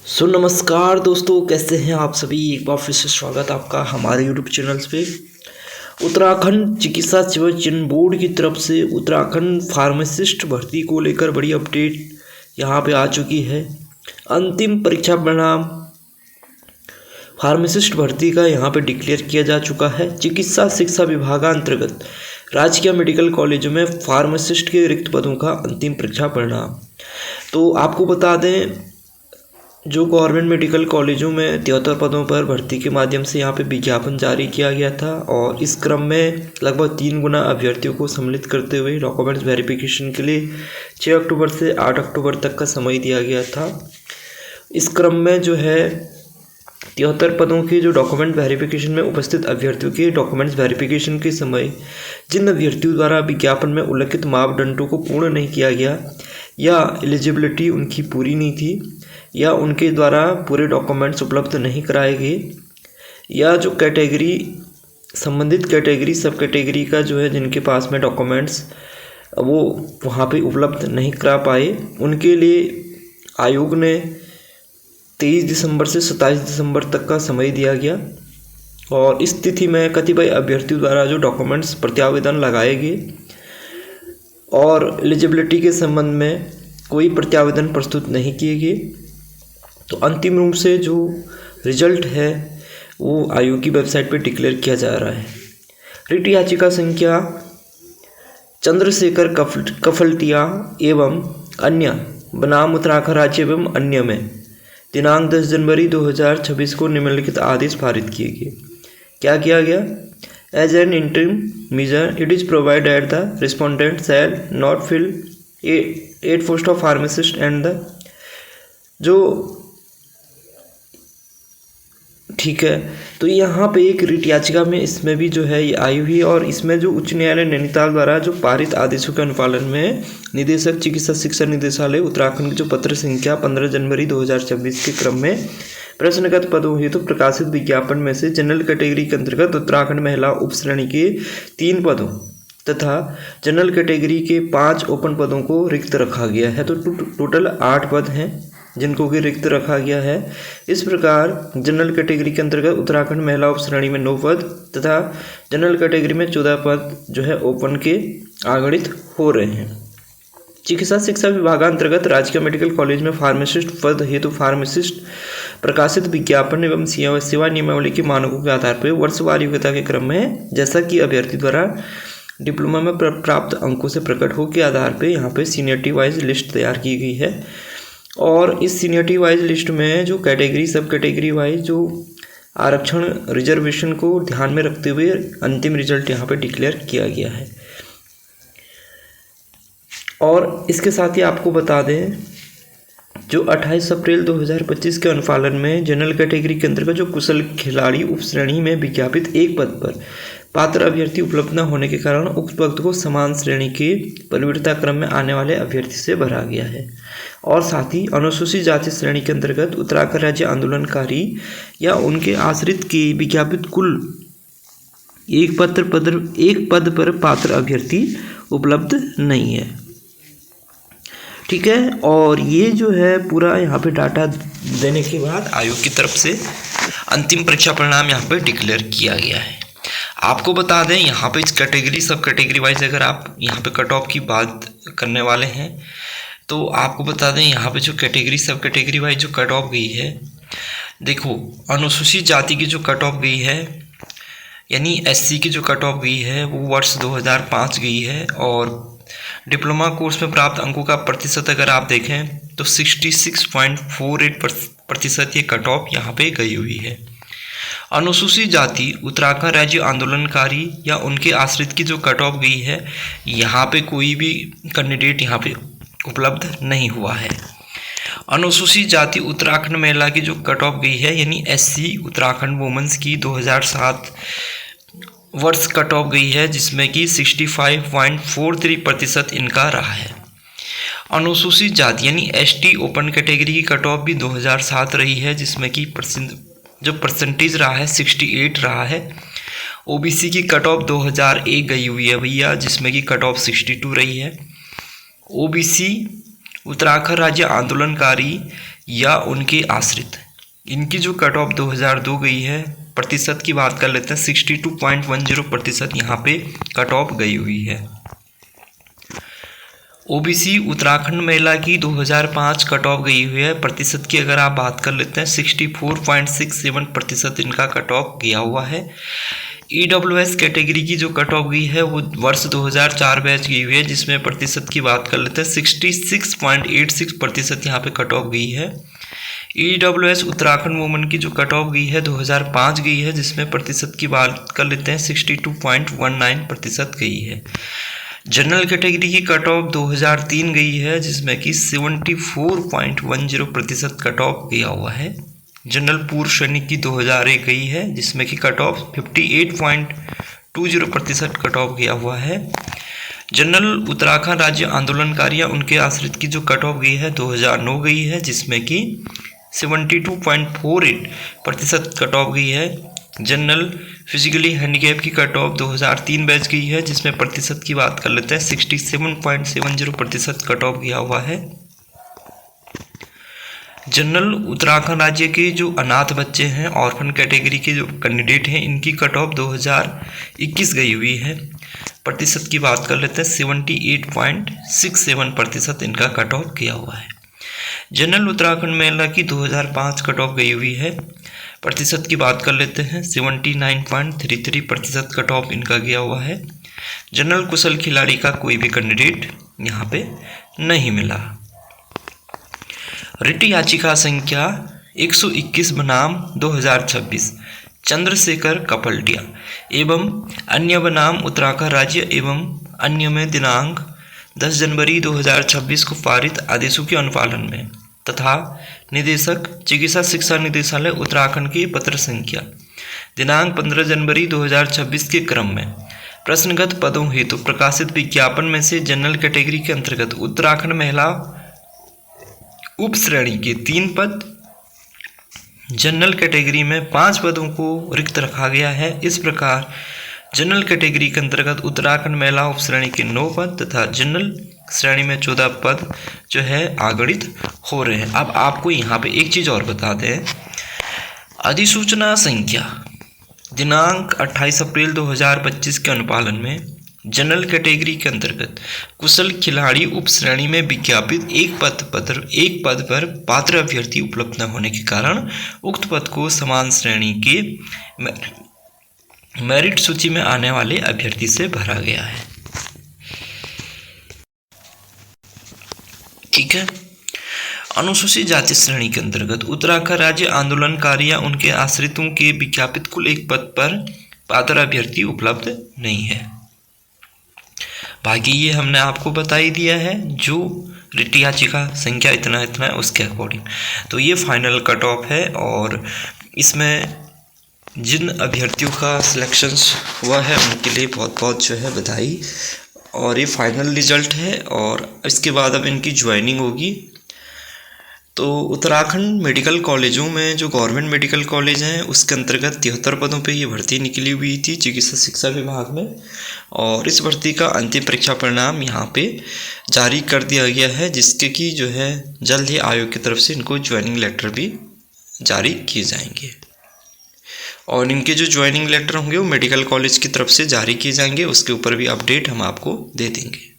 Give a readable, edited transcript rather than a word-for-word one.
नमस्कार दोस्तों, कैसे हैं आप सभी। एक बार फिर से स्वागत आपका हमारे यूट्यूब चैनल्स पे। उत्तराखंड चिकित्सा सेवा चयन बोर्ड की तरफ से उत्तराखंड फार्मासिस्ट भर्ती को लेकर बड़ी अपडेट यहाँ पे आ चुकी है। अंतिम परीक्षा परिणाम फार्मासिस्ट भर्ती का यहाँ पे डिक्लेयर किया जा चुका है। चिकित्सा शिक्षा विभागांतर्गत राजकीय मेडिकल कॉलेजों में फार्मासिस्ट के रिक्त पदों का अंतिम परीक्षा परिणाम। तो आपको बता दें, जो गवर्नमेंट मेडिकल कॉलेजों में 73 पदों पर भर्ती के माध्यम से यहाँ पे विज्ञापन जारी किया गया था और इस क्रम में लगभग 3 गुना अभ्यर्थियों को सम्मिलित करते हुए डॉक्यूमेंट्स वेरिफिकेशन के लिए 6 अक्टूबर से 8 अक्टूबर तक का समय दिया गया था। इस क्रम में जो है 73 पदों के जो डॉक्यूमेंट वेरिफिकेशन में उपस्थित अभ्यर्थियों के डॉक्यूमेंट्स वेरिफिकेशन के समय जिन अभ्यर्थियों द्वारा विज्ञापन में उल्लिखित मापदंडों को पूर्ण नहीं किया गया या एलिजिबिलिटी उनकी पूरी नहीं थी या उनके द्वारा पूरे डॉक्यूमेंट्स उपलब्ध नहीं कराए गए या जो कैटेगरी संबंधित कैटेगरी सब कैटेगरी का जो है जिनके पास में डॉक्यूमेंट्स वो वहाँ पे उपलब्ध नहीं करा पाए, उनके लिए आयोग ने 23 दिसंबर से 27 दिसंबर तक का समय दिया गया और इस तिथि में कतिपय अभ्यर्थियों द्वारा जो डॉक्यूमेंट्स प्रत्यावेदन लगाए गए और एलिजिबिलिटी के संबंध में कोई प्रत्यावेदन प्रस्तुत नहीं किए गए। तो अंतिम रूप से जो रिजल्ट है वो आयोग की वेबसाइट पर डिक्लेयर किया जा रहा है। रिट याचिका संख्या चंद्रशेखर कफलटिया एवं अन्य बनाम उत्तराखंड राज्य एवं अन्य में दिनांक 10 जनवरी 2026 को निम्नलिखित आदेश पारित किए गए। क्या किया गया? As an interim measure it is provided the respondent shall not fill 8 post of pharmacist and the जो ठीक है। तो यहाँ पे एक रिट याचिका में इसमें भी जो है ये आई हुई और इसमें जो उच्च न्यायालय नैनीताल द्वारा जो पारित आदेशों के अनुपालन में निदेशक चिकित्सा शिक्षा निदेशालय उत्तराखंड की जो पत्र संख्या 15 जनवरी 2026 के क्रम में प्रश्नगत पदों हेतु तो प्रकाशित विज्ञापन में से जनरल कैटेगरी के अंतर्गत उत्तराखंड महिला उप श्रेणी के 3 पदों तथा जनरल कैटेगरी के 5 ओपन पदों को रिक्त रखा गया है। तो टोटल 8 पद हैं जिनको कि रिक्त रखा गया है। इस प्रकार जनरल कैटेगरी के अंतर्गत उत्तराखंड महिला उप श्रेणी में 9 पद तथा जनरल कैटेगरी में 14 पद जो है ओपन के आगणित हो रहे हैं। चिकित्सा शिक्षा विभागांतर्गत राजकीय मेडिकल कॉलेज में फार्मासिस्ट पद हेतु फार्मासिस्ट प्रकाशित विज्ञापन एवं सेवा नियमावली के मानकों के आधार पर वर्षवार योग्यता के क्रम में जैसा कि अभ्यर्थी द्वारा डिप्लोमा में प्राप्त अंकों से प्रकट हो के आधार पर यहाँ पे सीनियरिटी वाइज लिस्ट तैयार की गई है और इस सीनियरिटी वाइज लिस्ट में जो कैटेगरी सब कैटेगरी वाइज जो आरक्षण रिजर्वेशन को ध्यान में रखते हुए अंतिम रिजल्ट यहाँ पे डिक्लेयर किया गया है। और इसके साथ ही आपको बता दें, जो 28 अप्रैल 2025 के अनुपालन में जनरल कैटेगरी के अंतर्गत जो कुशल खिलाड़ी उप श्रेणी में विज्ञापित एक पद पर पात्र अभ्यर्थी उपलब्ध न होने के कारण उक्त पद को समान श्रेणी के परिवर्तिता क्रम में आने वाले अभ्यर्थी से भरा गया है। और साथ ही अनुसूचित जाति श्रेणी के अंतर्गत उत्तराखंड राज्य आंदोलनकारी या उनके आश्रित के विज्ञापित कुल एक पद पर पात्र अभ्यर्थी उपलब्ध नहीं है। ठीक है, और ये जो है पूरा यहाँ पे डाटा देने के बाद आयोग की तरफ से अंतिम परीक्षा परिणाम यहाँ पे डिक्लेयर किया गया है। आपको बता दें, यहाँ पे इस कैटेगरी सब कैटेगरी वाइज अगर आप यहाँ पे कट ऑफ की बात करने वाले हैं तो आपको बता दें, यहाँ पे जो कैटेगरी सब कैटेगरी वाइज जो कट ऑफ गई है, देखो अनुसूचित जाति की जो कट ऑफ गई है यानी एससी की जो कट ऑफ गई है वो वर्ष 2005 गई है और डिप्लोमा कोर्स में प्राप्त अंकों का प्रतिशत अगर आप देखें तो 66.48% ये कट ऑफ यहाँ पे गई हुई है। अनुसूचित जाति उत्तराखंड राज्य आंदोलनकारी या उनके आश्रित की जो कट ऑफ गई है, यहाँ पे कोई भी कैंडिडेट यहाँ पे उपलब्ध नहीं हुआ है। अनुसूचित जाति उत्तराखंड महिला की जो कट ऑफ गई है यानी एससी उत्तराखंड वुमेन्स की 2007 वर्ष कट ऑफ गई है जिसमें कि 65.43% इनका रहा है। अनुसूचित जाति यानी एसटी ओपन कैटेगरी की कट ऑफ भी 2007 रही है जिसमें कि जो परसेंटेज रहा है 68 रहा है। ओबीसी की कट ऑफ 2001 गई हुई है भैया जिसमें कि कट ऑफ 62 रही है। ओबीसी उत्तराखंड राज्य आंदोलनकारी या उनके आश्रित। इनकी जो कट ऑफ 2002 गई है, प्रतिशत की बात कर लेते हैं 62.10% यहाँ पे कट ऑफ गई हुई है। ओबीसी उत्तराखंड महिला की 2005 कट ऑफ गई हुई है, प्रतिशत की अगर आप बात कर लेते हैं 64.67% इनका कट ऑफ गया हुआ है। ईडब्ल्यूएस कैटेगरी की जो कट ऑफ गई है वो वर्ष 2004 बैच गई हुई है, जिसमें प्रतिशत की बात कर लेते हैं 66.86% यहाँ पे कट ऑफ गई है। ईडब्ल्यूएस उत्तराखंड वुमेन की जो कट ऑफ गई है 2005 गई है, जिसमें प्रतिशत की बात कर लेते हैं 62.19% गई है। जनरल कैटेगरी की कट ऑफ 2003 गई है, जिसमें कि 74.10% कट ऑफ गया हुआ है। जनरल पूर्व सैनिक की 2001 गई है, जिसमें कि कट ऑफ 58.20% कट ऑफ गया हुआ है। जनरल उत्तराखंड राज्य आंदोलनकारी या उनके आश्रित की जो कट ऑफ गई है 2009 गई है, जिसमें कि 72.48% कट ऑफ गई है। जनरल फिजिकली हैंडीकैप की कट ऑफ 2003 बैच गई है, जिसमें प्रतिशत की बात कर लेते हैं 67.70% कट ऑफ गया हुआ है। जनरल उत्तराखंड राज्य के जो अनाथ बच्चे हैं, ऑर्फन कैटेगरी के जो कैंडिडेट हैं, इनकी कट ऑफ 2021 गई हुई है, प्रतिशत की बात कर लेते हैं 78.67% इनका कट ऑफ किया हुआ है। जनरल उत्तराखंड महिला की 2005 कट ऑफ गई हुई है, प्रतिशत की बात कर लेते हैं 79.33% कट ऑफ इनका गया हुआ है। जनरल कुशल खिलाड़ी का कोई भी कैंडिडेट यहाँ पे नहीं मिला। रिट याचिका संख्या 121 बनाम 2026 चंद्रशेखर कपलटिया एवं अन्य बनाम उत्तराखंड राज्य एवं अन्य में दिनांक 10 जनवरी 2026 को पारित आदेशों के अनुपालन में तथा निदेशक चिकित्सा शिक्षा निदेशालय उत्तराखंड की पत्र संख्या दिनांक 15 जनवरी 2026 के क्रम में प्रश्नगत पदों हेतु प्रकाशित विज्ञापन में से जनरल कैटेगरी के अंतर्गत उत्तराखंड महिला उप श्रेणी के 3 पद, जनरल कैटेगरी में 5 पदों को रिक्त रखा गया है। इस प्रकार जनरल कैटेगरी के अंतर्गत उत्तराखंड महिला उप श्रेणी के 9 पद तथा जनरल श्रेणी में 14 पद जो है आगणित हो रहे हैं। अब आपको यहाँ पे एक चीज़ और बता दें, अधिसूचना संख्या दिनांक 28 अप्रैल 2025 के अनुपालन में जनरल कैटेगरी के अंतर्गत कुशल खिलाड़ी उप श्रेणी में विज्ञापित एक पद पर पात्र अभ्यर्थी उपलब्ध न होने के कारण उक्त पद को समान श्रेणी के मेरिट सूची में आने वाले अभ्यर्थी से भरा गया है। ठीक है। अनुसूचित जाति श्रेणी के अंतर्गत उत्तराखंड राज्य आंदोलनकारी या उनके आश्रितों के विज्ञापित कुल एक पद पर पात्र अभ्यर्थी उपलब्ध नहीं है। बाकी ये हमने आपको बता ही दिया है, जो रिट याचिका संख्या इतना है उसके अकॉर्डिंग। तो ये फाइनल कट ऑफ है और इसमें जिन अभ्यर्थियों का सिलेक्शंस हुआ है उनके लिए बहुत बहुत जो है बधाई। और ये फाइनल रिजल्ट है और इसके बाद अब इनकी ज्वाइनिंग होगी। तो उत्तराखंड मेडिकल कॉलेजों में जो गवर्नमेंट मेडिकल कॉलेज हैं उसके अंतर्गत 73 पदों पे ये भर्ती निकली हुई थी चिकित्सा शिक्षा विभाग में, और इस भर्ती का अंतिम परीक्षा परिणाम यहाँ पे जारी कर दिया गया है, जिसके कि जो है जल्द ही आयोग की तरफ से इनको ज्वाइनिंग लेटर भी जारी किए जाएंगे। और इनके जो ज्वाइनिंग लेटर होंगे वो मेडिकल कॉलेज की तरफ से जारी किए जाएंगे, उसके ऊपर भी अपडेट हम आपको दे देंगे।